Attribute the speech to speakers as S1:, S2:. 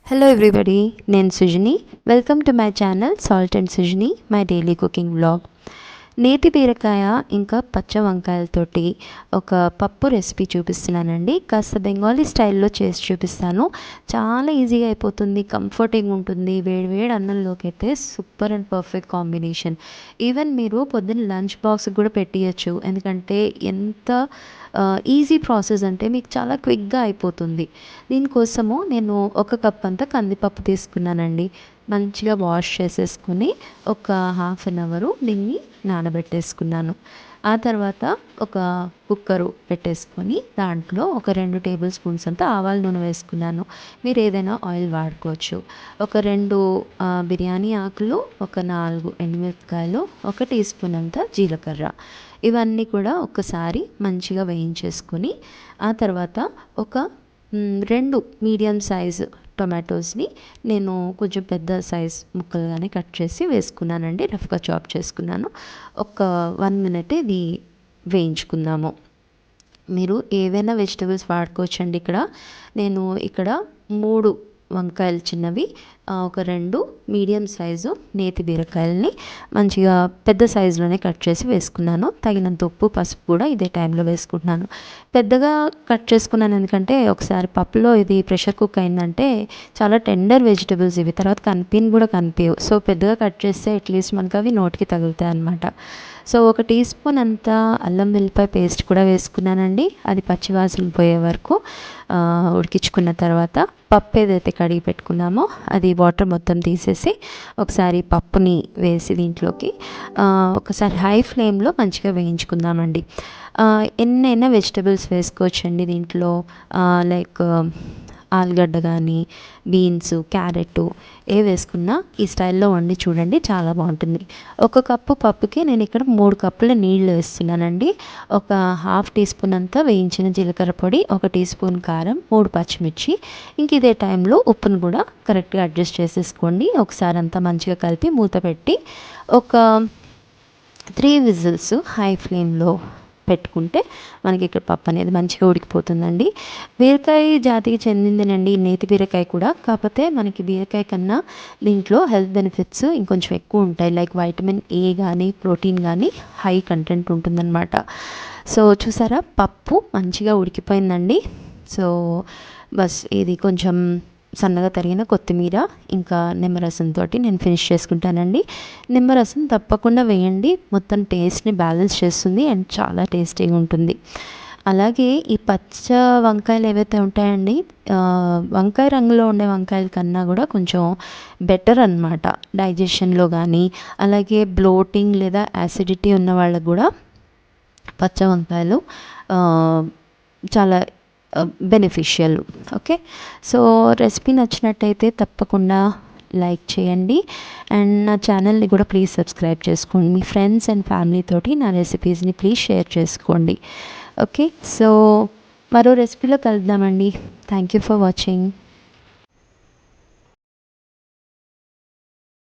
S1: Hello everybody, నేను Sujani. Welcome to my channel salt and Sujani, my daily cooking vlog. నేతి బీరకాయ ఇంకా పచ్చ వంకాయలతోటి ఒక పప్పు రెసిపీ చూపిస్తున్నానండి. కాస్త బెంగాలీ స్టైల్లో చేసి చూపిస్తాను. చాలా ఈజీగా అయిపోతుంది, కంఫర్టింగ్ ఉంటుంది. వేడి వేడి అన్నంలోకి అయితే super and perfect combination. Even మీరు పొద్దున్న లంచ్ బాక్స్కి కూడా పెట్టియచ్చు, ఎందుకంటే ఎంత ఈజీ ప్రాసెస్ అంటే మీకు చాలా క్విక్గా అయిపోతుంది. దీనికోసము నేను ఒక కప్ అంతా కందిపప్పు తీసుకున్నానండి. మంచిగా వాష్ చేసేసుకుని ఒక హాఫ్ అన్ అవరు దీన్ని నానబెట్టేసుకున్నాను. ఆ తర్వాత ఒక కుక్కరు పెట్టేసుకొని దాంట్లో ఒక 2 టేబుల్ స్పూన్స్ అంతా ఆవాల నూనె వేసుకున్నాను. మీరు ఏదైనా ఆయిల్ వాడుకోవచ్చు. ఒక 2 బిర్యానీ ఆకులు, ఒక 4 ఎండుమిరపకాయలు, ఒక టీ స్పూన్ అంతా జీలకర్ర, ఇవన్నీ కూడా ఒకసారి మంచిగా వేయించేసుకొని ఆ తర్వాత ఒక 2 మీడియం సైజు టొమాటోస్ని నేను కొంచెం పెద్ద సైజ్ ముక్కలుగానే కట్ చేసి వేసుకున్నానండి. రఫ్గా చాప్ చేసుకున్నాను. ఒక 1 మినిట్ ఇది వేయించుకుందాము. మీరు ఏవైనా వెజిటబుల్స్ వాడుకోవచ్చండి. నేను ఇక్కడ 3 వంకాయలు చిన్నవి, ఒక 2 మీడియం సైజు నేతి బీరకాయలని మంచిగా పెద్ద సైజులోనే కట్ చేసి వేసుకున్నాను. తగినంత ఉప్పు, పసుపు కూడా ఇదే టైంలో వేసుకుంటున్నాను. పెద్దగా కట్ చేసుకున్నాను ఎందుకంటే ఒకసారి పప్పులో ఇది ప్రెషర్ కుక్ అయిందంటే చాలా టెండర్ వెజిటబుల్స్ ఇవి, తర్వాత కనిపించవు. సో పెద్దగా కట్ చేస్తే అట్లీస్ట్ మనకు అవి నోటికి తగులుతాయి అన్నమాట. సో ఒక టీ స్పూన్ అంతా అల్లం వెల్లిపాయ పేస్ట్ కూడా వేసుకున్నానండి. అది పచ్చివాసన పోయే వరకు ఉడికించుకున్న తర్వాత పప్పు ఏదైతే కడిగి పెట్టుకున్నామో అది వాటర్ మొత్తం తీసేసి ఒకసారి పప్పుని వేసి దీంట్లోకి ఒకసారి హై ఫ్లేమ్లో మంచిగా వేయించుకుందామండి. ఎన్నైనా వెజిటబుల్స్ వేసుకోవచ్చండి దీంట్లో. లైక్ ఆలుగడ్డ కానీ, బీన్స్, క్యారెట్ ఏ వేసుకున్నా ఈ స్టైల్లో వండి చూడండి, చాలా బాగుంటుంది. ఒక కప్పు పప్పుకి నేను ఇక్కడ 3 కప్పుల నీళ్ళు వేస్తున్నానండి. ఒక హాఫ్ టీ స్పూన్ అంతా వేయించిన జీలకర్ర పొడి, ఒక టీ స్పూన్ కారం, 3 పచ్చిమిర్చి. ఇంక ఇదే టైంలో ఉప్పును కూడా కరెక్ట్గా అడ్జస్ట్ చేసేసుకోండి. ఒకసారి అంతా మంచిగా కలిపి మూత పెట్టి ఒక 3 విజిల్స్ హై ఫ్లేమ్లో పెట్టుకుంటే మనకి ఇక్కడ పప్పు అనేది మంచిగా ఉడికిపోతుందండి. బీరకాయ జాతికి చెందిందేనండి నేతి బీరకాయ కూడా. కాకపోతే మనకి బీరకాయ కన్నా దీంట్లో హెల్త్ బెనిఫిట్స్ ఇంకొంచెం ఎక్కువ ఉంటాయి. లైక్ వైటమిన్ ఏ కానీ, ప్రోటీన్ కానీ హై కంటెంట్ ఉంటుందన్నమాట. సో చూసారా, పప్పు మంచిగా ఉడికిపోయిందండి. సో బస్ ఇది కొంచెం సన్నగా తరిగిన కొత్తిమీర ఇంకా నిమ్మరసంతో నేను ఫినిష్ చేసుకుంటానండి. నిమ్మరసం తప్పకుండా వేయండి, మొత్తం టేస్ట్ని బ్యాలెన్స్ చేస్తుంది అండ్ చాలా టేస్టీగా ఉంటుంది. అలాగే ఈ పచ్చ వంకాయలు ఏవైతే ఉంటాయండి, వంకాయ రంగులో ఉండే వంకాయల కన్నా కూడా కొంచెం బెటర్ అన్నమాట డైజెషన్లో కానీ. అలాగే బ్లోటింగ్ లేదా యాసిడిటీ ఉన్న వాళ్ళకు కూడా పచ్చ వంకాయలు చాలా బెనిఫిషియల్. ఓకే, సో రెసిపీ నచ్చినట్టయితే తప్పకుండా లైక్ చేయండి అండ్ నా ఛానల్ని కూడా ప్లీజ్ సబ్స్క్రైబ్ చేసుకోండి. మీ ఫ్రెండ్స్ అండ్ ఫ్యామిలీ తోటి నా రెసిపీస్ని ప్లీజ్ షేర్ చేసుకోండి. ఓకే, సో మరో రెసిపీలో కలుద్దామండి. Thank you for watching.